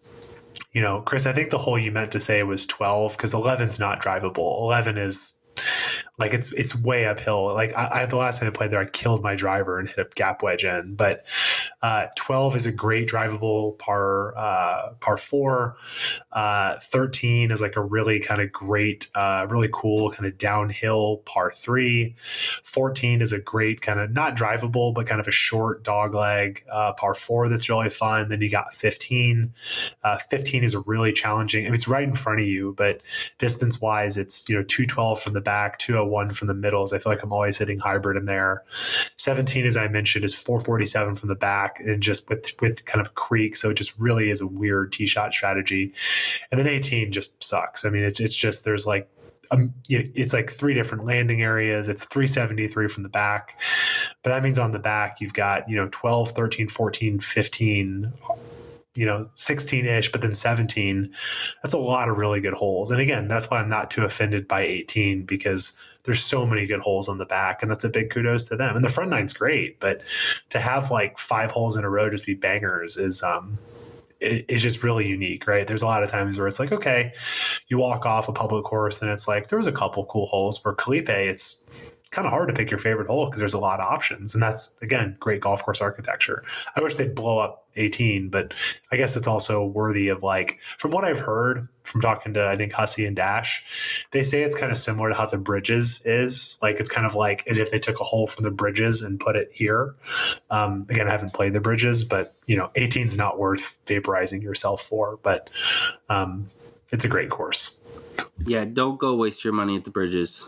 Chris, I think the hole you meant to say was 12, because 11's not drivable. 11 is like, it's way uphill. Like the last time I played there, I killed my driver and hit a gap wedge in. But 12 is a great drivable par 4. 13 is like a really kind of great, really cool kind of downhill par 3. 14 is a great kind of not drivable, but kind of a short dog leg par 4 that's really fun. Then you got 15. 15 is a really challenging. I mean, it's right in front of you, but distance wise, it's 212 from the back, 201 from the middles. I feel like I'm always hitting hybrid in there. 17, as I mentioned, is 447 from the back, and just with kind of creek. So it just really is a weird tee shot strategy. And then 18 just sucks. I mean, it's just, there's like, it's like 3 different landing areas. It's 373 from the back, but that means on the back, you've got, 12, 13, 14, 15, 16-ish, but then 17. That's a lot of really good holes. And again, that's why I'm not too offended by 18, because there's so many good holes on the back, and that's a big kudos to them. And the front nine's great, but to have like 5 holes in a row just be bangers is it's just really unique, right? There's a lot of times where it's like, okay, you walk off a public course and it's like, there was a couple cool holes. For Callippe, it's kind of hard to pick your favorite hole because there's a lot of options. And that's, again, great golf course architecture. I wish they'd blow up 18, but I guess it's also worthy of, like, from what I've heard from talking to, I think, Hussey and Dash, they say it's kind of similar to how the Bridges is. Like, it's kind of like as if they took a hole from the Bridges and put it here. Again, I haven't played the Bridges, but 18 is not worth vaporizing yourself for, but it's a great course. Yeah, don't go waste your money at the Bridges.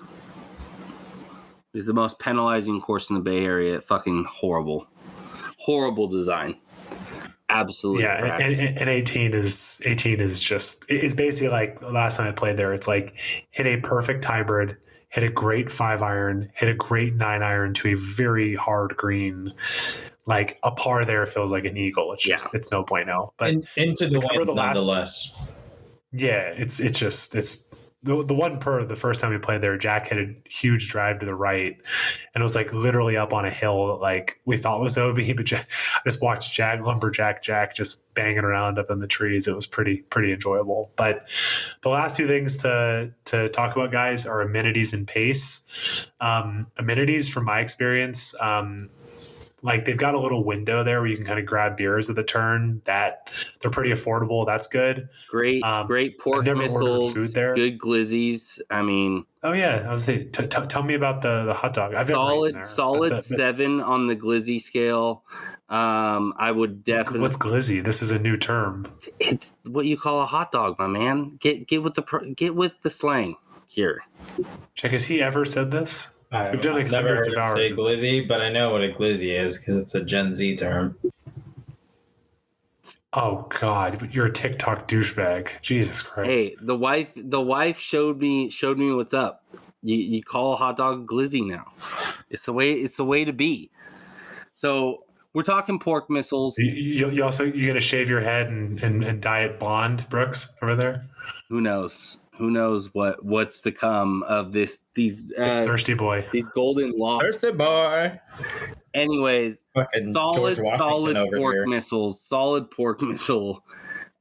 It's the most penalizing course in the Bay Area. Fucking horrible. Horrible design. Absolutely. Yeah, and 18 is just, it's basically like last time I played there, it's like hit a perfect hybrid, hit a great 5-iron, hit a great 9-iron to a very hard green. Like a par there feels like an eagle. It's just, it's no bueno. But into the wind nonetheless. Yeah, it's the one per the first time we played there, Jack hit a huge drive to the right, and it was like literally up on a hill that like we thought was OB, but I just watched lumberjack Jack just banging around up in the trees. It was pretty enjoyable. But the last 2 things to talk about, guys, are amenities and pace. Amenities, from my experience, like they've got a little window there where you can kind of grab beers at the turn. That they're pretty affordable. That's good. Great pork missiles, food there. Good glizzies. I mean, oh yeah, I was saying, tell me about the hot dog. I've never eaten there. Solid 7 on the glizzy scale. I would definitely. What's glizzy? This is a new term. It's what you call a hot dog, my man. Get with the slang here. Jack, has he ever said this? We've done like hundreds of hours. Say glizzy, but I know what a glizzy is because it's a Gen Z term. Oh God, you're a TikTok douchebag. Jesus Christ. Hey, the wife showed me what's up. You call a hot dog glizzy now. It's the way to be. So we're talking pork missiles. You gonna shave your head and dye it blonde, Brooks, over there? Who knows? Who knows what's to come of these thirsty boy, these golden locks. Thirsty boy. Anyways, solid pork missiles. Solid pork missile.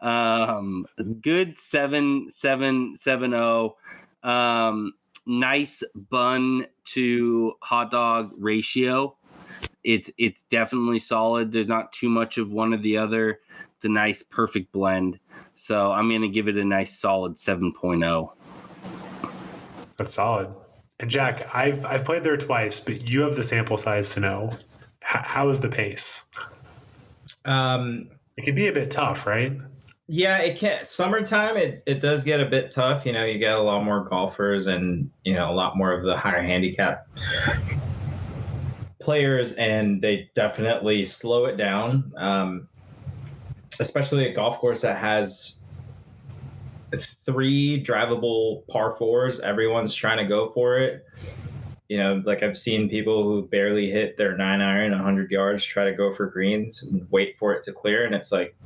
Good 7.770. nice bun to hot dog ratio. It's definitely solid. There's not too much of one or the other. It's a nice, perfect blend. So I'm going to give it a nice, solid 7.0. That's solid. And Jack, I've played there twice, but you have the sample size to know. How is the pace? It can be a bit tough, right? Yeah, it can. Summertime, it does get a bit tough. You know, you get a lot more golfers and, you know, a lot more of the higher handicap players, and they definitely slow it down. Especially a golf course that has 3 drivable par 4s. Everyone's trying to go for it. You know, like I've seen people who barely hit their 9-iron 100 yards try to go for greens and wait for it to clear. And it's like,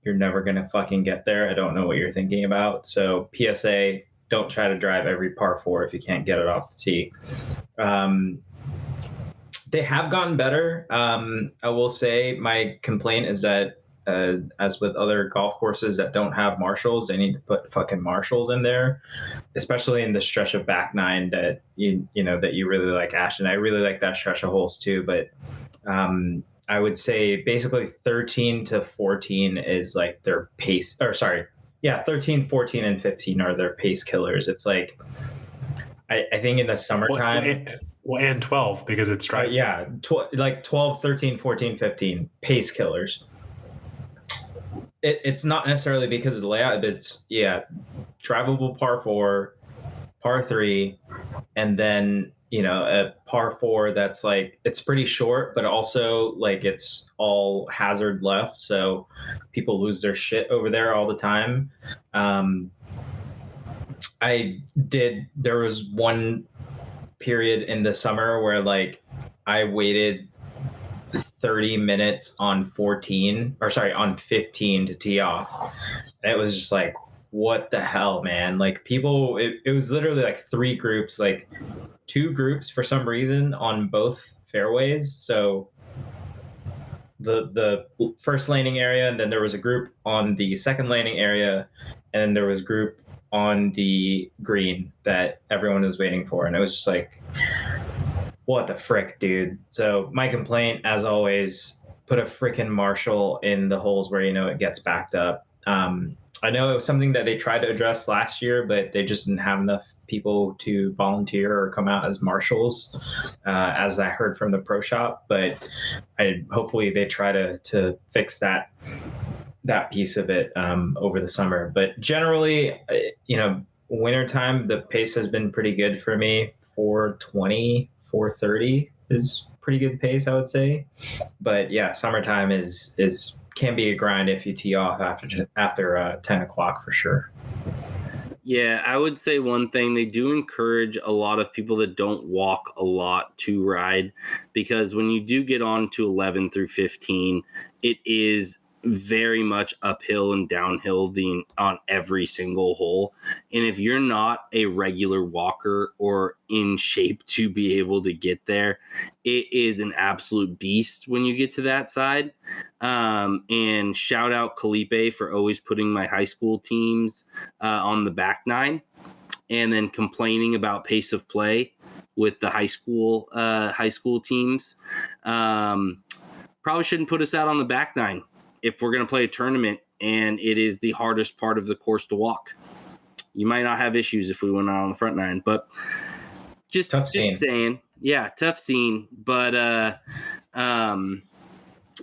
you're never going to fucking get there. I don't know what you're thinking about. So PSA, don't try to drive every par 4 if you can't get it off the tee. They have gotten better. I will say my complaint is that as with other golf courses that don't have marshals, they need to put fucking marshals in there, especially in the stretch of back 9 that you know that you really like, Ashton. I really like that stretch of holes too, but I would say basically 13 to 14 is like their pace, or sorry, yeah, 13, 14, and 15 are their pace killers. It's like, I think in the summertime. And 12 because it's driving. Yeah, like 12, 13, 14, 15 pace killers. It's not necessarily because of the layout, but it's, drivable par 4, par 3, and then, you know, a par 4 that's like, it's pretty short, but also like it's all hazard left. So people lose their shit over there all the time. There was one period in the summer where like I waited 30 minutes on 15 to tee off. And it was just like, what the hell, man? Like people, it was literally like 3 groups, like 2 groups for some reason on both fairways. So the first landing area, and then there was a group on the second landing area, and then there was a group on the green that everyone was waiting for. And it was just like, what the frick, dude? So my complaint, as always, put a freaking marshal in the holes where you know it gets backed up. I know it was something that they tried to address last year, but they just didn't have enough people to volunteer or come out as marshals, as I heard from the pro shop. But hopefully they try to fix that piece of it over the summer. But generally, you know, wintertime, the pace has been pretty good for me. 420, 430 is pretty good pace, I would say. But yeah, summertime can be a grind if you tee off after 10 o'clock for sure. Yeah, I would say one thing, they do encourage a lot of people that don't walk a lot to ride, because when you do get on to 11 through 15, it is very much uphill and downhill on every single hole. And if you're not a regular walker or in shape to be able to get there, it is an absolute beast when you get to that side. And shout out Callippe for always putting my high school teams on the back 9, and then complaining about pace of play with the high school teams. Probably shouldn't put us out on the back 9 if we're going to play a tournament and it is the hardest part of the course to walk. You might not have issues if we went out on the front 9, but just saying. Yeah, tough scene. But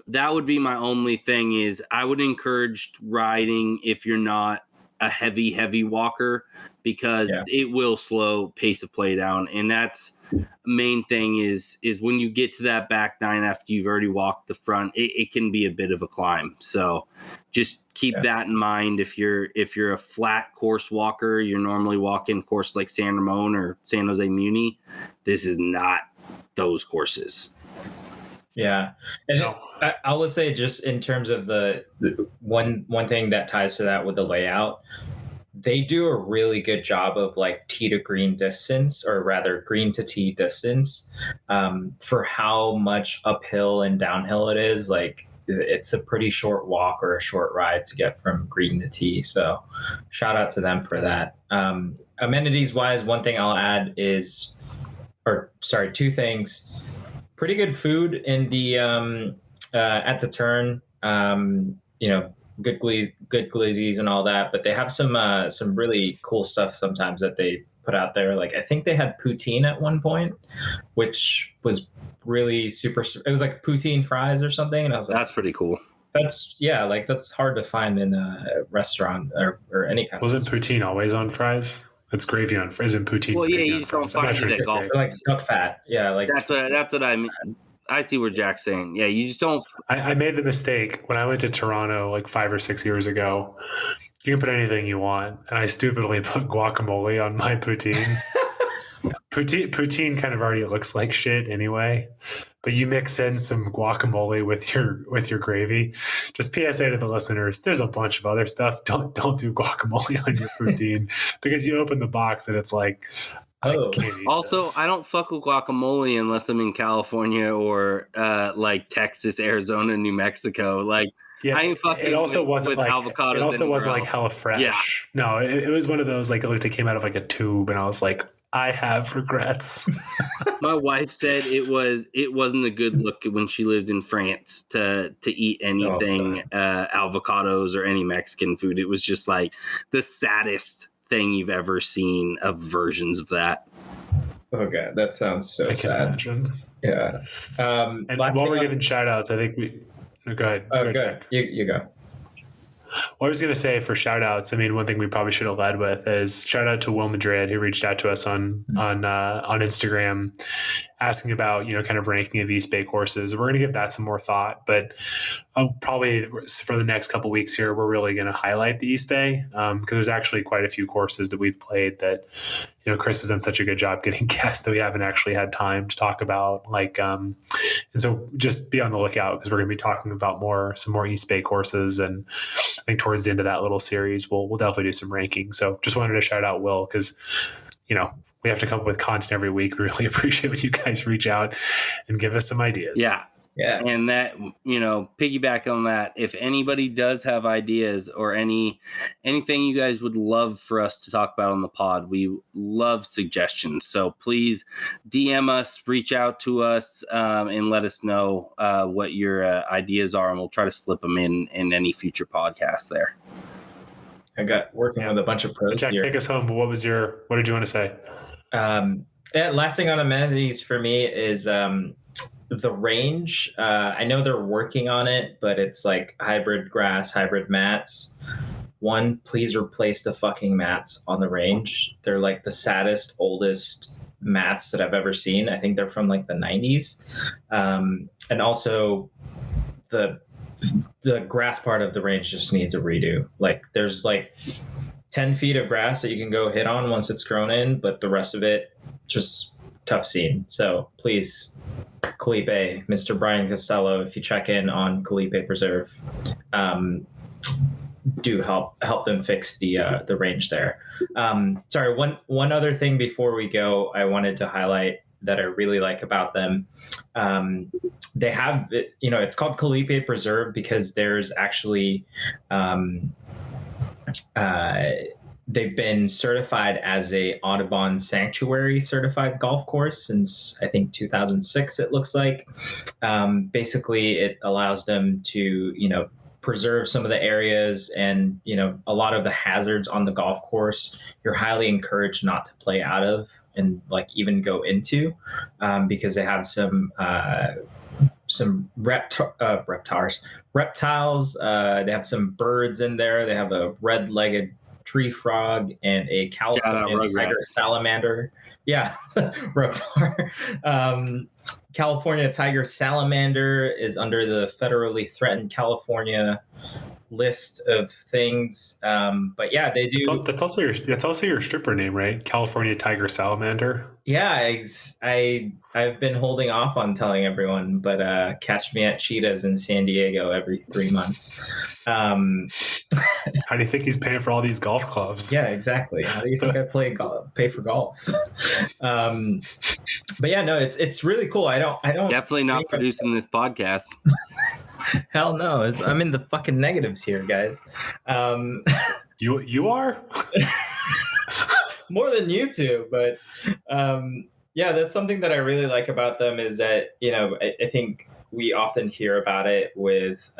that would be my only thing, is I would encourage riding if you're not a heavy walker, because it will slow pace of play down. And that's main thing is when you get to that back 9 after you've already walked the front, it can be a bit of a climb. So just keep that in mind. If you're a flat course walker, you're normally walking course like San Ramon or San Jose Muni, this is not those courses. Yeah. And I will say, just in terms of the one thing that ties to that with the layout, they do a really good job of like tee to green distance, or rather green to tee distance, for how much uphill and downhill it is. Like it's a pretty short walk or a short ride to get from green to tea. So shout out to them for that. Amenities wise, one thing I'll add is, two things. Pretty good food in the at the turn. Good glizzies and all that, but they have some really cool stuff sometimes that they put out there. Like I think they had poutine at one point, which was really super. It was like poutine fries or something, and I was like, that's pretty cool. That's hard to find in a restaurant or any kind. Wasn't poutine always on fries? It's gravy on fries. Isn't poutine? Well, yeah, you just don't find it at golf. Like duck fat. Yeah, like that's what I mean. I see what Jack's saying. Yeah, you just don't. I made the mistake when I went to Toronto like 5 or 6 years ago. You can put anything you want, and I stupidly put guacamole on my poutine. Poutine kind of already looks like shit anyway, but you mix in some guacamole with your gravy. Just PSA to the listeners: there's a bunch of other stuff. Don't do guacamole on your poutine because you open the box and it's like. Also, I don't fuck with guacamole unless I'm in California or like Texas, Arizona, New Mexico. Like, yeah, I ain't fucking it also wasn't like avocados. It also wasn't like hella fresh. Yeah. No, it was one of those like it came out of like a tube, and I was like, I have regrets. My wife said it wasn't a good look when she lived in France to eat anything avocados or any Mexican food. It was just like the saddest thing you've ever seen of versions of that. Okay, that sounds so sad. Imagine. Yeah. And while we're giving shout outs, I think we go ahead. Oh, good. You go. Well, I was going to say for shout outs, I mean, one thing we probably should have led with is shout out to Will Madrid, who reached out to us on Instagram asking about, kind of ranking of East Bay courses. We're going to give that some more thought, but probably for the next couple of weeks here, we're really going to highlight the East Bay because there's actually quite a few courses that we've played that, Chris has done such a good job getting guests that we haven't actually had time to talk about. And so just be on the lookout because we're going to be talking about some more East Bay courses. And I think towards the end of that little series, we'll definitely do some ranking. So just wanted to shout out Will because, we have to come up with content every week. We really appreciate when you guys reach out and give us some ideas. Yeah. Yeah. And that, piggyback on that, if anybody does have ideas or anything you guys would love for us to talk about on the pod, we love suggestions. So please DM us, reach out to us, and let us know what your ideas are, and we'll try to slip them in any future podcasts there. I got working with a bunch of pros Jack, here. take us home. What did you want to say? Last thing on amenities for me is the range. I know they're working on it, but it's like hybrid grass, hybrid mats. One, please replace the fucking mats on the range. They're like the saddest, oldest mats that I've ever seen. I think they're from like the 90s. And also the grass part of the range just needs a redo. Like there's like 10 feet of grass that you can go hit on once it's grown in, but the rest of it, just tough scene. So please, Callippe, Mr. Brian Costello, if you check in on Callippe Preserve, do help them fix the range there. Sorry, one other thing before we go, I wanted to highlight that I really like about them. They have, it's called Callippe Preserve because there's actually, they've been certified as a Audubon Sanctuary certified golf course since I think 2006. It looks like. Basically, it allows them to preserve some of the areas and a lot of the hazards on the golf course. You're highly encouraged not to play out of and like even go into because they have some reptiles. They have some birds in there. They have a red-legged tree frog and a California tiger salamander. Yeah, reptar. California tiger salamander is under the federally threatened California list of things. But yeah, they do. That's also your stripper name, right? California tiger salamander. Yeah, I've been holding off on telling everyone, but catch me at Cheetahs in San Diego every 3 months. How do you think he's paying for all these golf clubs? Yeah, exactly. How do you think I pay for golf? But yeah, no, it's really cool. I don't definitely not producing this podcast. Hell no. I'm in the fucking negatives here, guys. You are? More than you two, but yeah, that's something that I really like about them is that, I think we often hear about it with,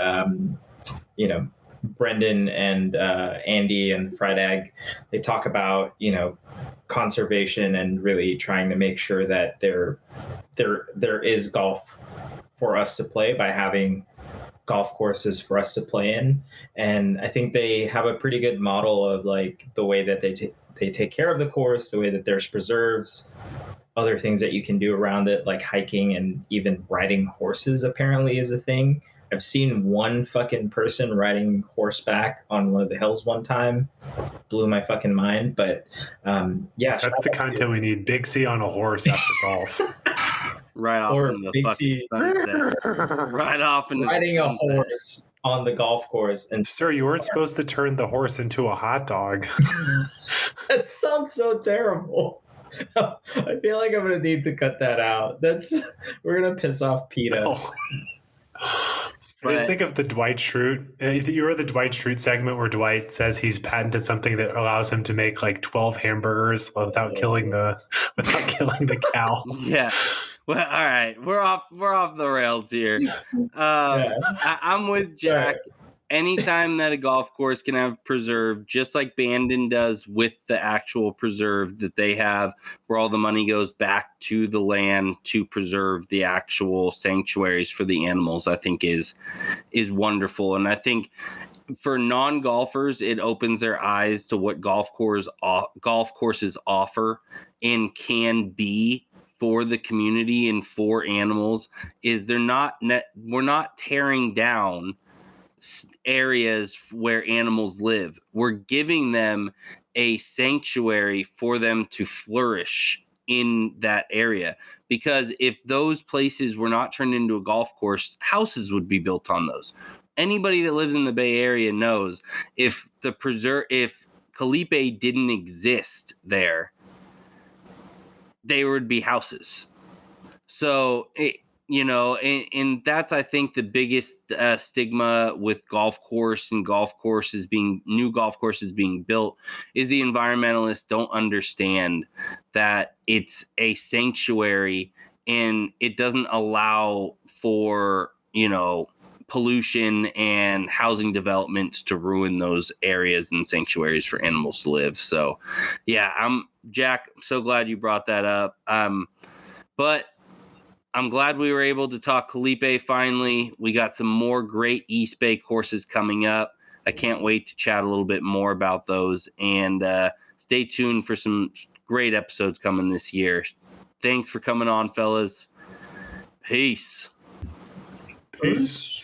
Brendan and Andy and Fried Egg. They talk about, conservation and really trying to make sure that there is golf for us to play by having golf courses for us to play in. And I think they have a pretty good model of like the way that they take care of the course, the way that there's preserves, other things that you can do around it, like hiking and even riding horses apparently is a thing. I've seen one fucking person riding horseback on one of the hills one time. Blew my fucking mind. But yeah. That's the content we need. Big C on a horse after golf. Right off Or in the Big fucking C sunset. Right off in the riding a sunset. horse on the golf course. And Sir, you weren't supposed to turn the horse into a hot dog. that sounds so terrible. I feel like I'm gonna need to cut that out. We're gonna piss off PETA. Oh. I just think of the Dwight Schrute. You were the Dwight Schrute segment where Dwight says he's patented something that allows him to make like 12 hamburgers without killing the cow. Yeah. Well, all right. We're off the rails here. I'm with Jack. Anytime that a golf course can have preserve, just like Bandon does with the actual preserve that they have, where all the money goes back to the land to preserve the actual sanctuaries for the animals, I think is wonderful. And I think for non-golfers, it opens their eyes to what golf courses offer and can be for the community and for animals. Is we're not tearing down areas where animals live. We're giving them a sanctuary for them to flourish in that area, because if those places were not turned into a golf course, houses would be built on those. Anybody that lives in the Bay Area knows if Callippe didn't exist there, there would be houses. So and that's, I think, the biggest stigma with golf course and new golf courses being built is the environmentalists don't understand that it's a sanctuary and it doesn't allow for, pollution and housing developments to ruin those areas and sanctuaries for animals to live. So, yeah, Jack, I'm so glad you brought that up. But I'm glad we were able to talk Callippe finally. We got some more great East Bay courses coming up. I can't wait to chat a little bit more about those. And stay tuned for some great episodes coming this year. Thanks for coming on, fellas. Peace. Peace.